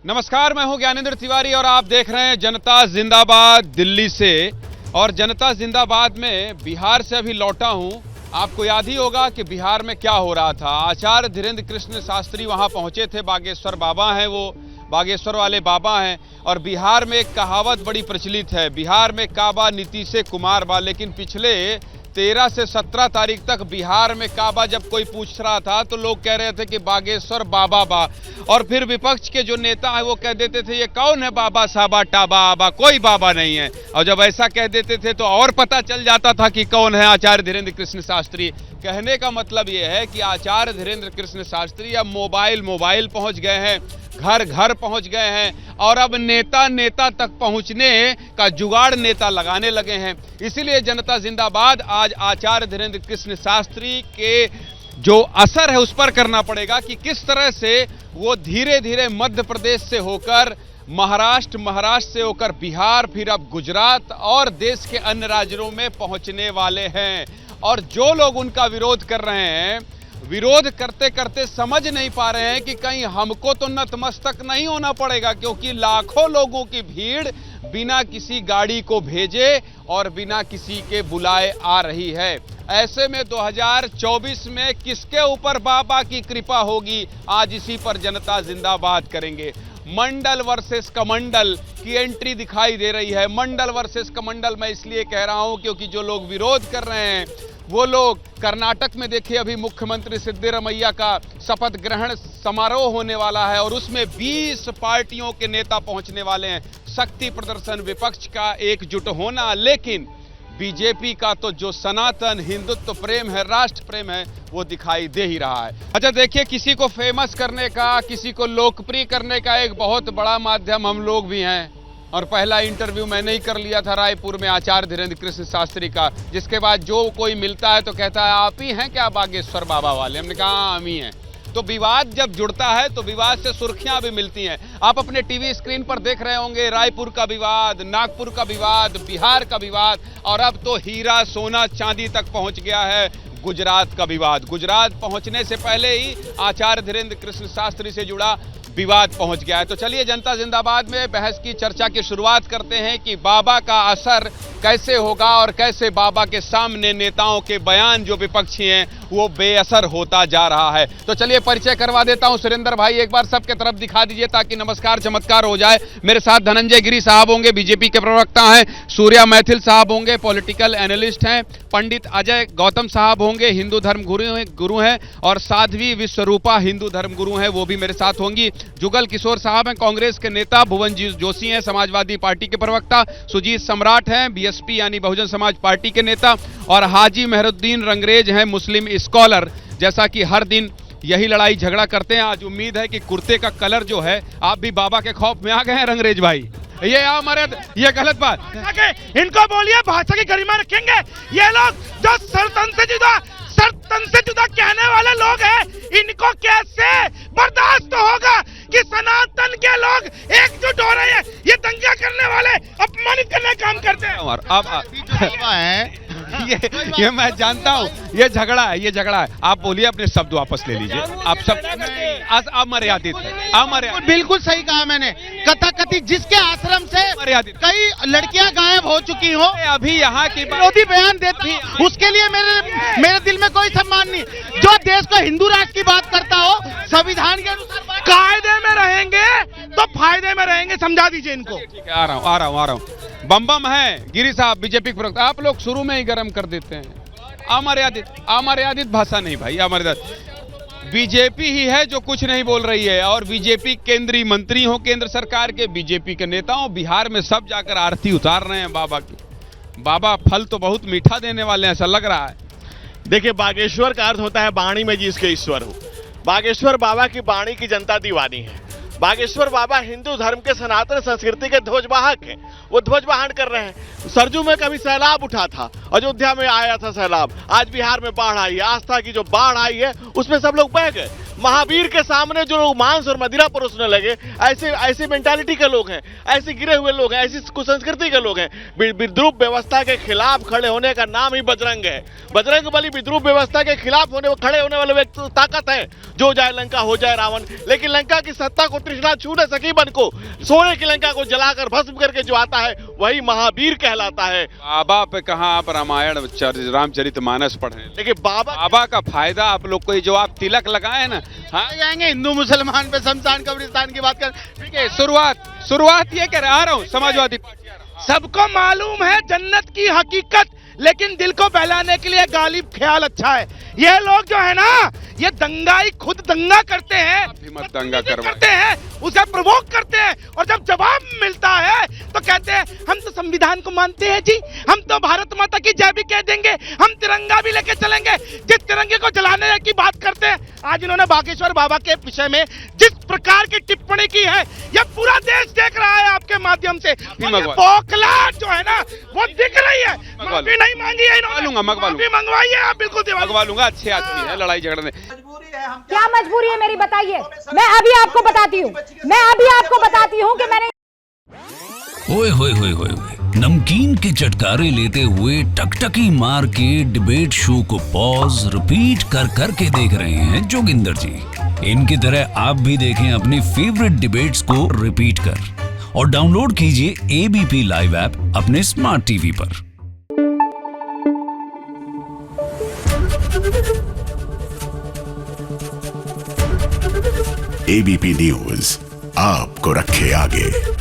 नमस्कार, मैं हूं ज्ञानेंद्र तिवारी और आप देख रहे हैं जनता जिंदाबाद दिल्ली से। और जनता जिंदाबाद में बिहार से अभी लौटा हूं। आपको याद ही होगा कि बिहार में क्या हो रहा था। आचार्य धीरेन्द्र कृष्ण शास्त्री वहां पहुंचे थे। बागेश्वर बाबा हैं, वो बागेश्वर वाले बाबा हैं। और बिहार में एक कहावत बड़ी प्रचलित है, बिहार में काबा नीतीश कुमार बा। लेकिन पिछले 13 से 17 तारीख तक बिहार में काबा जब कोई पूछ रहा था तो लोग कह रहे थे कि बागेश्वर बाबा बा। और फिर विपक्ष के जो नेता है वो कह देते थे ये कौन है बाबा साबा टाबा आबा, कोई बाबा नहीं है। और जब ऐसा कह देते थे तो और पता चल जाता था कि कौन है आचार्य धीरेन्द्र कृष्ण शास्त्री। कहने का मतलब ये है कि आचार्य धीरेन्द्र कृष्ण शास्त्री अब मोबाइल पहुंच गए हैं, घर घर पहुंच गए हैं। और अब नेता नेता तक पहुंचने का जुगाड़ नेता लगाने लगे हैं। इसीलिए जनता जिंदाबाद आज आचार्य धीरेन्द्र कृष्ण शास्त्री के जो असर है उस पर करना पड़ेगा कि किस तरह से वो धीरे धीरे मध्य प्रदेश से होकर महाराष्ट्र से होकर बिहार, फिर अब गुजरात और देश के अन्य राज्यों में पहुंचने वाले हैं। और जो लोग उनका विरोध कर रहे हैं, विरोध करते करते समझ नहीं पा रहे हैं कि कहीं हमको तो नतमस्तक नहीं होना पड़ेगा, क्योंकि लाखों लोगों की भीड़ बिना किसी गाड़ी को भेजे और बिना किसी के बुलाए आ रही है। ऐसे में 2024 में किसके ऊपर बाबा की कृपा होगी, आज इसी पर जनता जिंदाबाद करेंगे। मंडल वर्सेस कमंडल की एंट्री दिखाई दे रही है। मंडल वर्सेस कमंडल मैं इसलिए कह रहा हूं क्योंकि जो लोग विरोध कर रहे हैं वो लोग कर्नाटक में देखिए, अभी मुख्यमंत्री सिद्धरामैया का शपथ ग्रहण समारोह होने वाला है और उसमें 20 पार्टियों के नेता पहुंचने वाले हैं। शक्ति प्रदर्शन, विपक्ष का एकजुट होना। लेकिन बीजेपी का तो जो सनातन हिंदुत्व प्रेम है, राष्ट्र प्रेम है, वो दिखाई दे ही रहा है। अच्छा देखिए, किसी को फेमस करने का, किसी को लोकप्रिय करने का एक बहुत बड़ा माध्यम हम लोग भी हैं। और पहला इंटरव्यू मैंने ही कर लिया था रायपुर में आचार्य धीरेन्द्र कृष्ण शास्त्री का, जिसके बाद जो कोई मिलता है तो कहता है आप ही हैं क्या बागेश्वर बाबा वाले। हमने कहा हम ही हैं। तो विवाद जब जुड़ता है तो विवाद से सुर्खियां भी मिलती हैं। आप अपने टीवी स्क्रीन पर देख रहे होंगे रायपुर का विवाद, नागपुर का विवाद, बिहार का विवाद, और अब तो हीरा सोना चांदी तक पहुंच गया है गुजरात का विवाद। गुजरात पहुंचने से पहले ही आचार्य धीरेन्द्र कृष्ण शास्त्री से जुड़ा विवाद पहुंच गया है। तो चलिए जनता जिंदाबाद में बहस की चर्चा की शुरुआत करते हैं कि बाबा का असर कैसे होगा और कैसे बाबा के सामने नेताओं के बयान जो विपक्षी हैं वो बेअसर होता जा रहा है। तो चलिए परिचय करवा देता हूं। सुरेंद्र भाई एक बार सबके तरफ दिखा दीजिए ताकि नमस्कार चमत्कार हो जाए। मेरे साथ धनंजय गिरी साहब होंगे, बीजेपी के प्रवक्ता हैं। सूर्या मैथिल साहब होंगे, पॉलिटिकल एनालिस्ट हैं। पंडित अजय गौतम साहब होंगे, हिंदू धर्म गुरु हैं। और साध्वी विश्वरूपा हिंदू धर्म गुरु हैं, वो भी मेरे साथ होंगी। जुगल किशोर साहब हैं, कांग्रेस के नेता। भुवन जोशी हैं, समाजवादी पार्टी के प्रवक्ता। सुजीत सम्राट हैं, बीएसपी यानी बहुजन समाज पार्टी के नेता। और हाजी मेहरुद्दीन रंगरेज हैं, मुस्लिम स्कॉलर। जैसा कि हर दिन यही लड़ाई झगड़ा करते हैं, आज उम्मीद है कि कुर्ते का कलर जो है, आप भी बाबा के खौफ में आ गए हैं रंगरेज भाई। ये हमारे ये गलत बात, इनको बोलिए भाषा की गरिमा रखेंगे। ये लोग जो सरतन से जुदा कहने वाले लोग हैं, इनको कैसे बर्दाश्त होगा कि सनातन के लोग एकजुट हो रहे हैं। ये दंगा करने वाले अपमानित करने का काम करते हैं। और अब ये मैं जानता हूँ, ये झगड़ा है। आप बोलिए, अपने शब्द वापस ले लीजिए। आप सब अमर्यादित है, अमर्यादित। बिल्कुल सही कहा मैंने। कथाकथित जिसके आश्रम से अमर्यादित कई लड़कियां गायब हो चुकी हो, अभी यहाँ की विरोधी बयान देती, उसके लिए मेरे दिल में कोई सम्मान नहीं। जो देश को हिंदू राष्ट्र की बात करता हो, संविधान के अनुसार कायदे में रहेंगे तो फायदे में रहेंगे। समझा दीजिए इनको। ठीक है, आ रहा हूँ। बम है गिरी साहब, बीजेपी के प्रवक्ता। आप लोग शुरू में ही गर्म कर देते हैं। अमर्यादित भाषा नहीं भाई, अमर्यादित। बीजेपी ही है जो कुछ नहीं बोल रही है। और बीजेपी केंद्रीय मंत्री हो, केंद्र सरकार के, बीजेपी के नेता हो, बिहार में सब जाकर आरती उतार रहे हैं बाबा की। बाबा फल तो बहुत मीठा देने वाले हैं, ऐसा लग रहा है। देखिए, बागेश्वर का अर्थ होता है बाणी में जिसके ईश्वर हो। बागेश्वर बाबा की बाणी की जनता दीवानी है। बागेश्वर बाबा हिंदू धर्म के सनातन संस्कृति के ध्वजवाहक हैं। वो ध्वजवाहन कर रहे हैं। सरजू में कभी सैलाब उठा था, अयोध्या में आया था सैलाब, आज बिहार में बाढ़ आई है। आस्था की जो बाढ़ आई है उसमें सब लोग बह गए। महावीर के सामने जो लोग मांस और मदिरा परोसने लगे, ऐसे ऐसी मेंटालिटी के लोग हैं, ऐसे गिरे हुए लोग हैं, ऐसी कुसंस्कृति के लोग हैं। विद्रूप व्यवस्था के खिलाफ खड़े होने का नाम ही बजरंग है। बजरंग बली विद्रूप व्यवस्था के खिलाफ खड़े होने वाले व्यक्ति ताकत है। जो जाए लंका हो जाए रावण, लेकिन लंका की सत्ता को तृष्णा छू न सकी मन को, सोने की लंका को जलाकर भस्म करके जो आता है वही महावीर कहलाता है। बाबा पे कहाँ आप रामायण रामचरितमानस पढ़ रहे हैं, लेकिन बाबा का फायदा आप लोग को, जो आप तिलक लगाए ना, हाँ जाएंगे हिंदू मुसलमान पे शमशान कब्रिस्तान की बात कर। ठीक है, शुरुआत ये कह रहा हूँ समाजवादी पार्टी। सबको मालूम है जन्नत की हकीकत, लेकिन दिल को बहलाने के लिए गालिब ख्याल अच्छा है। ये लोग जो है ना, ये दंगाई खुद दंगा करते हैं, मत दंगा करते हैं, उसे प्रवोक करते हैं, और जब जवाब मिलता है तो कहते हैं हम तो संविधान को मानते हैं जी, हम तो भारत माता की जय भी कह देंगे, हम तिरंगा भी लेके चलेंगे। जिस तिरंगे को जलाने की बात करते हैं, आज इन्होंने बागेश्वर बाबा के विषय में जिस प्रकार की टिप्पणी की है, यह पूरा देश देख रहा है आपके माध्यम से। बौखलाहट जो है ना, वो दिख रही है। माफी नहीं मांगी है इन्होंने, माफी मंगवाई है आप, बिल्कुल मंगवा लूंगा। अच्छे आदमी है, लड़ाई झगड़ने। क्या मजबूरी है मेरी, बताइए। मैं अभी आपको बताती हूँ कि मैंने ओए होए होए होए नमकीन के चटकारे लेते हुए टकटकी मार के डिबेट शो को पॉज रिपीट कर करके देख रहे हैं जोगिंदर जी। इनकी तरह आप भी देखें अपनी फेवरेट डिबेट्स को रिपीट कर और डाउनलोड कीजिए एबीपी लाइव ऐप अपने स्मार्ट टीवी पर। एबीपी न्यूज आपको रखे आगे।